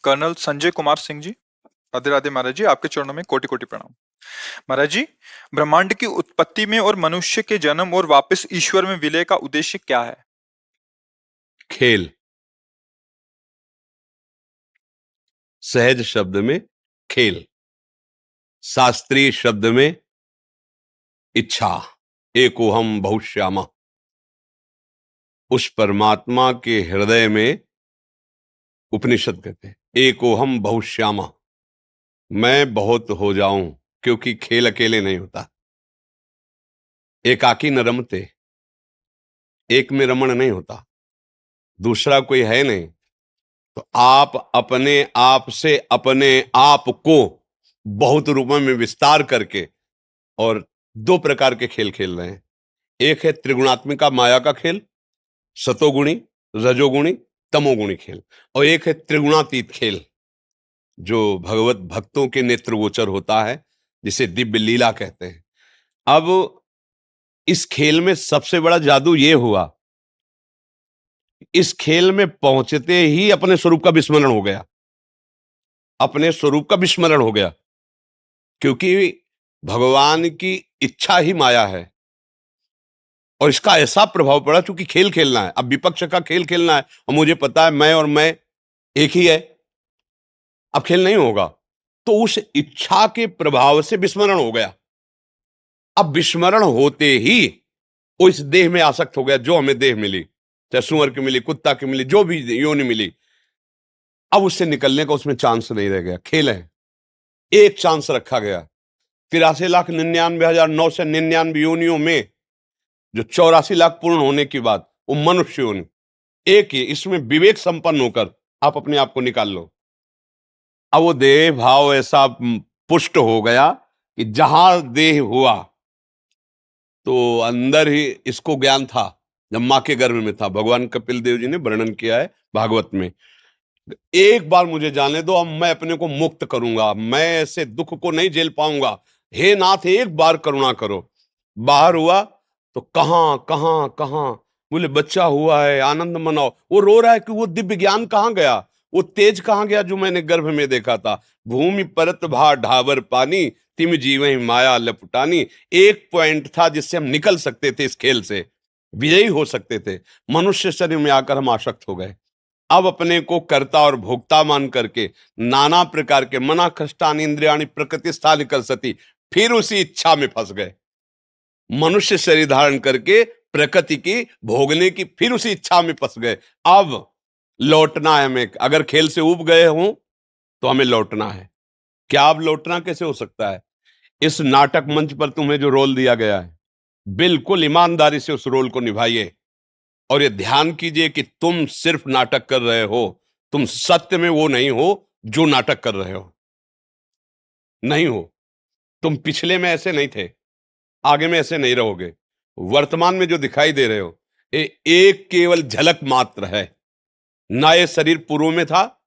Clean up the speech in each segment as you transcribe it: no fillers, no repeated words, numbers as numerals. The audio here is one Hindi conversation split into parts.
कर्नल संजय कुमार सिंह जी। राधे राधे महाराज जी, आपके चरणों में कोटि कोटि प्रणाम। महाराज जी, ब्रह्मांड की उत्पत्ति में और मनुष्य के जन्म और वापस ईश्वर में विलय का उद्देश्य क्या है? खेल। सहज शब्द में खेल, शास्त्रीय शब्द में इच्छा। एकोहम बहुश्यामा। उस परमात्मा के हृदय में उपनिषद कहते हैं एकोहम बहुश्यामा, मैं बहुत हो जाऊं, क्योंकि खेल अकेले नहीं होता। एकाकी न रमते, एक में रमण नहीं होता, दूसरा कोई है नहीं। तो आप अपने आप से अपने आप को बहुत रूपों में विस्तार करके और दो प्रकार के खेल खेल रहे हैं। एक है त्रिगुणात्मिका माया का खेल, सतोगुणी, रजोगुणी, तमोगुणी खेल, और एक है त्रिगुणातीत खेल जो भगवत भक्तों के नेत्र गोचर होता है, जिसे दिव्य लीला कहते हैं। अब इस खेल में सबसे बड़ा जादू ये हुआ, इस खेल में पहुंचते ही अपने स्वरूप का विस्मरण हो गया। अपने स्वरूप का विस्मरण हो गया, क्योंकि भगवान की इच्छा ही माया है। और इसका ऐसा प्रभाव पड़ा, चूंकि खेल खेलना है, अब विपक्ष का खेल खेलना है, और मुझे पता है मैं और मैं एक ही है, अब खेल नहीं होगा। तो उस इच्छा के प्रभाव से विस्मरण हो गया। अब विस्मरण होते ही वो इस देह में आसक्त हो गया, जो हमें देह मिली, चाहे सुअर की मिली, कुत्ता की मिली, जो भी योनि मिली। अब उससे निकलने का उसमें चांस नहीं रह गया। खेल है, एक चांस रखा गया। 83,99,999 योनियों में जो 84 लाख पूर्ण होने की बाद वो मनुष्य योनि एक ही, इसमें विवेक संपन्न होकर आप अपने आप को निकाल लो। अब वो देह भाव ऐसा पुष्ट हो गया कि जहां देह हुआ तो अंदर ही इसको ज्ञान था। जब मां के गर्भ में था, भगवान कपिल देव जी ने वर्णन किया है भागवत में, एक बार मुझे जाने दो, अब मैं अपने को मुक्त करूंगा, मैं ऐसे दुख को नहीं झेल पाऊंगा, हे नाथ एक बार करुणा करो। बाहर हुआ तो कहां कहां कहां, बोले बच्चा हुआ है, आनंद मनाओ। वो रो रहा है कि वो दिव्य ज्ञान कहां गया, वो तेज कहां गया जो मैंने गर्भ में देखा था। भूमि परत भा ढाबर पानी, तिम जीवहि माया लपटानी। एक पॉइंट था जिससे हम निकल सकते थे, इस खेल से विजयी हो सकते थे। मनुष्य शरीर में आकर हम आसक्त हो गए। अब अपने को कर्ता और भोक्ता मान करके नाना प्रकार के मना कष्टानि इंद्रियाणि प्रकृतिस्थानि कर्षति, फिर उसी इच्छा में फंस गए। मनुष्य शरीर धारण करके प्रकृति की भोगने की फिर उसी इच्छा में फंस गए। अब लौटना है हमें। अगर खेल से उब गए हों तो हमें लौटना है। क्या अब लौटना कैसे हो सकता है? इस नाटक मंच पर तुम्हें जो रोल दिया गया है, बिल्कुल ईमानदारी से उस रोल को निभाइए। और ये ध्यान कीजिए कि तुम सिर्फ नाटक कर रहे हो, तुम सत्य में वो नहीं हो जो नाटक कर रहे हो। नहीं हो। तुम पिछले में ऐसे नहीं थे, आगे में ऐसे नहीं रहोगे। वर्तमान में जो दिखाई दे रहे हो ये एक केवल झलक मात्र है। ना ये शरीर पूर्व में था,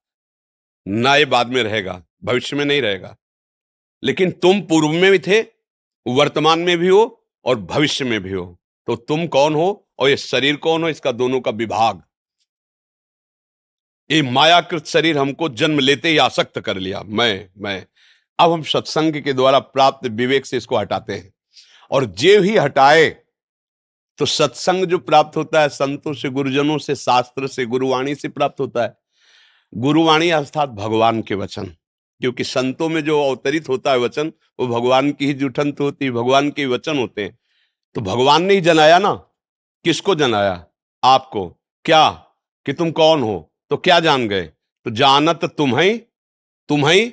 ना ये बाद में रहेगा, भविष्य में नहीं रहेगा। लेकिन तुम पूर्व में भी थे, वर्तमान में भी हो और भविष्य में भी हो। तो तुम कौन हो और ये शरीर कौन हो, इसका दोनों का विभाग। ये मायाकृत शरीर हमको जन्म लेते ही आसक्त कर लिया, मैं। अब हम सत्संग के द्वारा प्राप्त विवेक से इसको हटाते हैं, और जे ही हटाए तो सत्संग जो प्राप्त होता है संतों से, गुरुजनों से, शास्त्र से, गुरुवाणी से प्राप्त होता है। गुरुवाणी अर्थात भगवान के वचन, क्योंकि संतों में जो अवतरित होता है वचन, वो भगवान की ही जुठंत होती है, भगवान के वचन होते हैं। तो भगवान ने ही जनाया ना। किसको जनाया? आपको। क्या? कि तुम कौन हो। तो क्या जान गए? तो जानत तुम्हें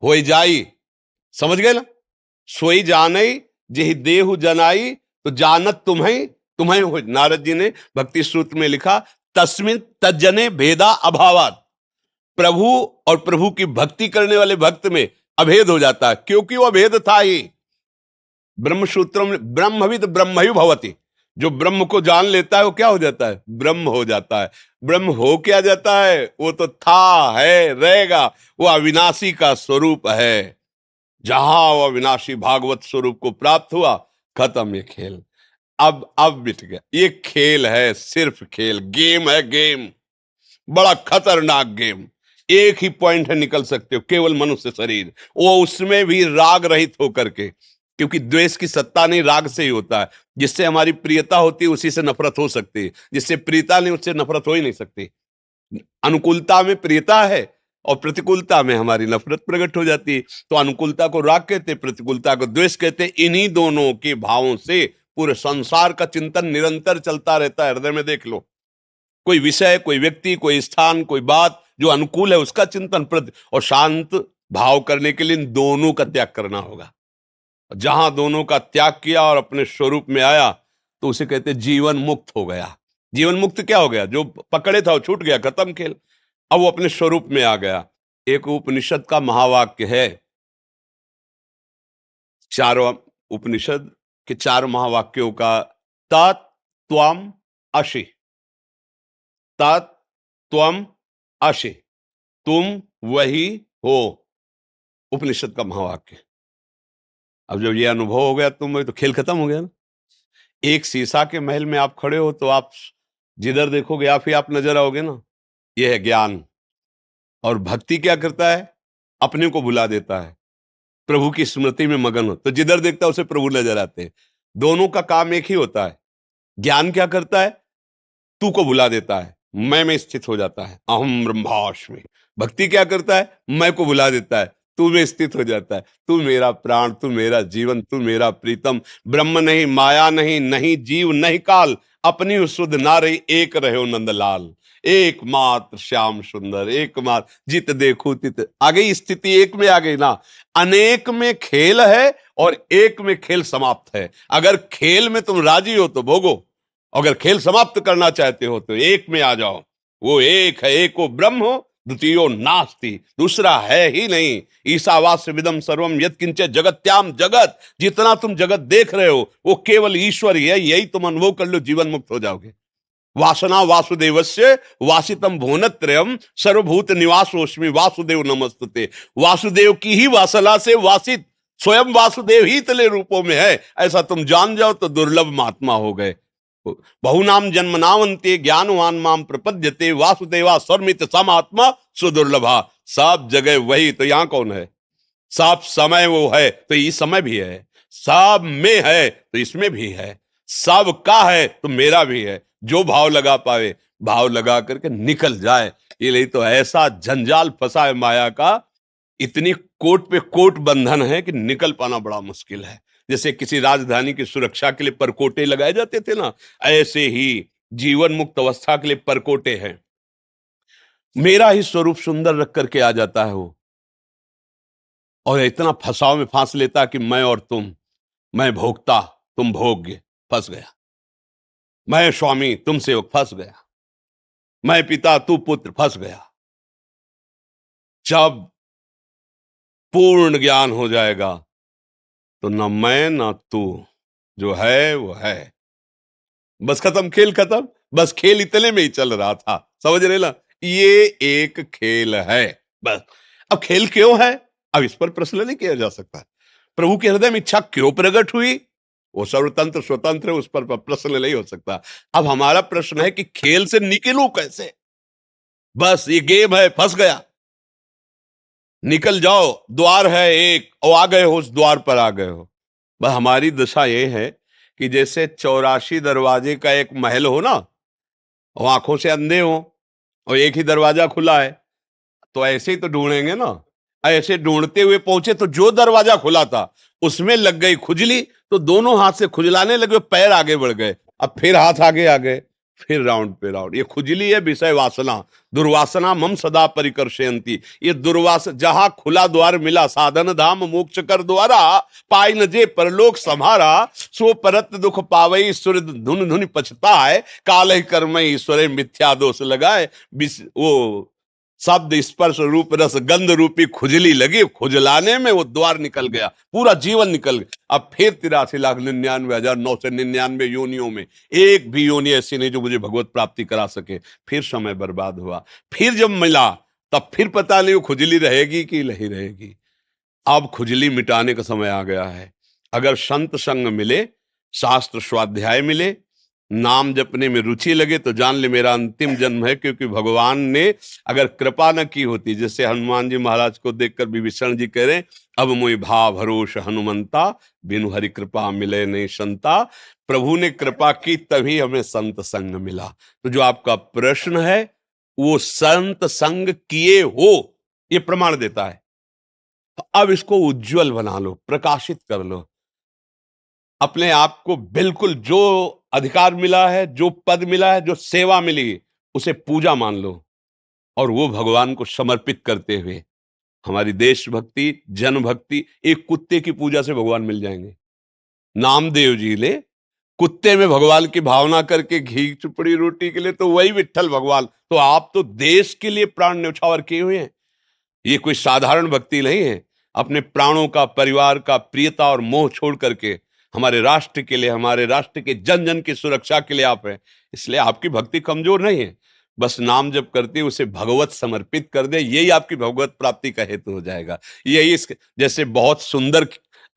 हो जाई। समझ गए ना? सोई जानई जेहि देहु जनाई, तो जानत तुम्हें हो। नारद जी ने भक्ति सूत्र में लिखा, तस्मिन तज्जने भेदा अभावात। प्रभु और प्रभु की भक्ति करने वाले भक्त में अभेद हो जाता है, क्योंकि वो अभेद था ही। ब्रह्म सूत्रों में ब्रह्मविद ब्रह्मयु भवति, जो ब्रह्म को जान लेता है वो क्या हो जाता है? ब्रह्म हो जाता है। ब्रह्म हो क्या जाता है? वो तो था, है, रहेगा। वो अविनाशी का स्वरूप है। जहां वो अविनाशी भागवत स्वरूप को प्राप्त हुआ, खत्म ये खेल। अब मिट गया। ये खेल है, सिर्फ खेल, गेम है, गेम, बड़ा खतरनाक गेम। एक ही पॉइंट है, निकल सकते हो, केवल मनुष्य शरीर, वो उसमें भी राग रहित होकर के, क्योंकि द्वेष की सत्ता नहीं, राग से ही होता है। जिससे हमारी प्रियता होती है उसी से नफरत हो सकती है, जिससे प्रियता नहीं उससे नफरत हो ही नहीं सकती। अनुकूलता में प्रियता है और प्रतिकूलता में हमारी नफरत प्रकट हो जाती है। तो अनुकूलता को राग कहते, प्रतिकूलता को द्वेष कहते। इन्हीं दोनों के भावों से पूरे संसार का चिंतन निरंतर चलता रहता है। हृदय में देख लो, कोई विषय, कोई व्यक्ति, कोई स्थान, कोई बात जो अनुकूल है उसका चिंतन और शांत भाव करने के लिए इन दोनों का त्याग करना होगा। जहां दोनों का त्याग किया और अपने स्वरूप में आया तो उसे कहते जीवन मुक्त हो गया। जीवन मुक्त क्या हो गया? जो पकड़े था वो छूट गया, खत्म खेल, अब वो अपने स्वरूप में आ गया। एक उपनिषद का महावाक्य है, चारों उपनिषद के चार महावाक्यों का, तत् त्वम असि, तत् त्वम असि, तुम वही हो, उपनिषद का महावाक्य। अब जब ये अनुभव हो गया तुम वही, तो खेल खत्म हो गया ना। एक शीशा के महल में आप खड़े हो तो आप जिधर देखोगे आप ही आप नजर आओगे ना। यह है ज्ञान। और भक्ति क्या करता है? अपने को भुला देता है, प्रभु की स्मृति में मगन हो, तो जिधर देखता है उसे प्रभु नजर आते हैं। दोनों का काम एक ही होता है। ज्ञान क्या करता है? तू को भुला देता है, मैं में स्थित हो जाता है, अहम ब्रह्मास्मि। भक्ति क्या करता है? मैं को भुला देता है, तू में स्थित हो जाता है। तू मेरा प्राण, तू मेरा जीवन, तू मेरा प्रीतम। ब्रह्म नहीं, माया नहीं, नहीं जीव नहीं काल, अपनी शुद्ध नारी एक रहो नंदलाल। एकमात्र श्याम सुंदर, एकमात्र जित देखो तित। आ गई स्थिति, एक में आ गई ना। अनेक में खेल है और एक में खेल समाप्त है। अगर खेल में तुम राजी हो तो भोगो, अगर खेल समाप्त करना चाहते हो तो एक में आ जाओ। वो एक है, एको ब्रह्म हो, द्वितीयो नास्ति, दूसरा है ही नहीं। ईशावास्यमिदं सर्वम यत्किंचित् जगत्याम जगत, जितना तुम जगत देख रहे हो वो केवल ईश्वर ही है। यही तुम अनुभव कर लो, जीवन मुक्त हो जाओगे। वासना वासुदेवस्य वासितम भुवनत्रयम् सर्वभूत निवासोऽस्मि वासुदेव नमस्तुते। वासुदेव की ही वासना से वासित स्वयं वासुदेव ही तले रूपों में है, ऐसा तुम जान जाओ तो दुर्लभ महात्मा हो गए। बहुनाम जन्मनावंते ज्ञानवान माम प्रपद्यते वासुदेवा सर्वमित समात्मा सुदुर्लभा। सब जगह वही, तो यहां कौन है? सब समय वो है तो ये समय भी है, सब में है तो इसमें भी है, सब का है तो मेरा भी है। जो भाव लगा पावे, भाव लगा करके निकल जाए। ये नहीं तो ऐसा जंजाल फंसा है माया का, इतनी कोट पे कोट बंधन है कि निकल पाना बड़ा मुश्किल है। जैसे किसी राजधानी की सुरक्षा के लिए परकोटे लगाए जाते थे ना, ऐसे ही जीवन मुक्त अवस्था के लिए परकोटे हैं। मेरा ही स्वरूप सुंदर रख करके आ जाता है वो, और इतना फंसाव में फांस लेता कि मैं और तुम, मैं भोक्ता तुम भोग्य, फंस गया। मैं स्वामी तुम सेवक, फंस गया। मैं पिता तू पुत्र, फंस गया। जब पूर्ण ज्ञान हो जाएगा तो न मैं न तू, जो है वो है। बस खत्म, खेल खत्म। बस खेल इतने में ही चल रहा था, समझ रहे ना? ये एक खेल है बस। अब खेल क्यों है, अब इस पर प्रश्न नहीं किया जा सकता। प्रभु के हृदय में इच्छा क्यों प्रकट हुई, वो सर्वतंत्र स्वतंत्र है, उस पर प्रश्न नहीं हो सकता। अब हमारा प्रश्न है कि खेल से निकलूं कैसे। बस ये गेम है, फंस गया, निकल जाओ। द्वार है एक, और आ गए हो, उस द्वार पर आ गए हो। बस हमारी दशा ये है कि जैसे 84 दरवाजे का एक महल हो ना, और आंखों से अंधे हो और एक ही दरवाजा खुला है, तो ऐसे ही तो ढूंढेंगे ना। ऐसे ढूंढते हुए पहुंचे तो जो दरवाजा खुला था उसमें लग गई खुजली, तो दोनों हाथ से खुजलाने लगे, पैर आगे बढ़ गए। अब फिर हाथ आगे आ गए, फिर राउंड पे राउंड। ये खुजली है विषय वासना, दुर्वासना मम सदा परिकर्षयंती। ये दुर्वास, जहां खुला द्वार मिला, साधन धाम मोक्ष कर द्वारा, पाई न जे परलोक सम्हारा, सो परत दुख पावई ईश्वर धुन धुन पछताए, काल कर्म ईश्वर मिथ्या दोष लगाए। वो शब्द स्पर्श रूप रस गंध रूपी खुजली लगी, खुजलाने में वो द्वार निकल गया, पूरा जीवन निकल गया। अब फिर 83,99,999 योनियों में एक भी योनि ऐसी नहीं जो मुझे भगवत प्राप्ति करा सके। फिर समय बर्बाद हुआ। फिर जब मिला तब फिर पता नहीं वो खुजली रहेगी कि नहीं रहेगी। अब खुजली मिटाने का समय आ गया है। अगर संत संग मिले, शास्त्र स्वाध्याय मिले, नाम जपने में रुचि लगे तो जान ले मेरा अंतिम जन्म है, क्योंकि भगवान ने अगर कृपा न की होती, जैसे हनुमान जी महाराज को देखकर विभीषण जी कह रहे अब मोहि भा भरोस हनुमंता, बिनु हरि कृपा मिले नहीं संता। प्रभु ने कृपा की तभी हमें संत संग मिला। तो जो आपका प्रश्न है वो संत संग किए हो ये प्रमाण देता है। तो अब इसको उज्जवल बना लो, प्रकाशित कर लो अपने आप को। बिल्कुल जो अधिकार मिला है, जो पद मिला है, जो सेवा मिली, उसे पूजा मान लो और वो भगवान को समर्पित करते हुए हमारी देशभक्ति, जनभक्ति, एक कुत्ते की पूजा से भगवान मिल जाएंगे। नामदेव जी ने कुत्ते में भगवान की भावना करके घी चुपड़ी रोटी के लिए, तो वही विट्ठल भगवान। तो आप तो देश के लिए प्राण न्यौछावर किए हुए हैं। ये कोई साधारण भक्ति नहीं है। अपने प्राणों का, परिवार का, प्रियता और मोह छोड़ करके हमारे राष्ट्र के लिए, हमारे राष्ट्र के जन जन की सुरक्षा के लिए आप हैं। इसलिए आपकी भक्ति कमजोर नहीं है। बस नाम जब करते उसे भगवत समर्पित कर दे, यही आपकी भगवत प्राप्ति का हेतु हो जाएगा। यही जैसे बहुत सुंदर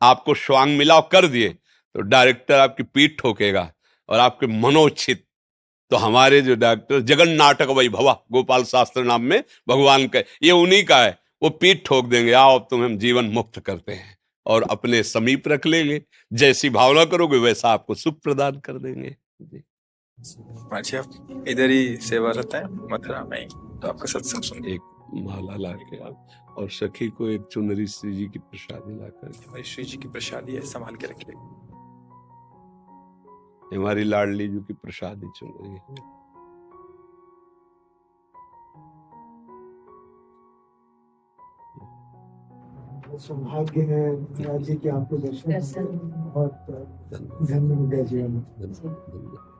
आपको स्वांग मिला और कर दिए तो डायरेक्टर आपकी पीठ ठोकेगा और आपके मनोचित। तो हमारे जो डॉक्टर जगन नाटक वैभवा गोपाल शास्त्र नाम में भगवान का, ये उन्हीं का है। वो पीठ ठोक देंगे, आओ अब तुम्हें हम जीवन मुक्त करते हैं और अपने समीप रख लेंगे। जैसी भावना करोगे वैसा आपको सुख प्रदान कर देंगे। जी। माची आप इधर ही सेवा रहता है मथुरा में ही, तो आपका सत्संग सुन एक माला ला के आप और सखी को एक चुनरी श्री जी की प्रसादी ला कर, भाई श्री जी की प्रसादी है, संभाल के रखिए। हमारी लाडली जी की प्रसादी चुनरी है। सौभाग्य है महाराज जी के आपको दर्शन बहुत धन्य हो गया जीवन में। धन्यवाद।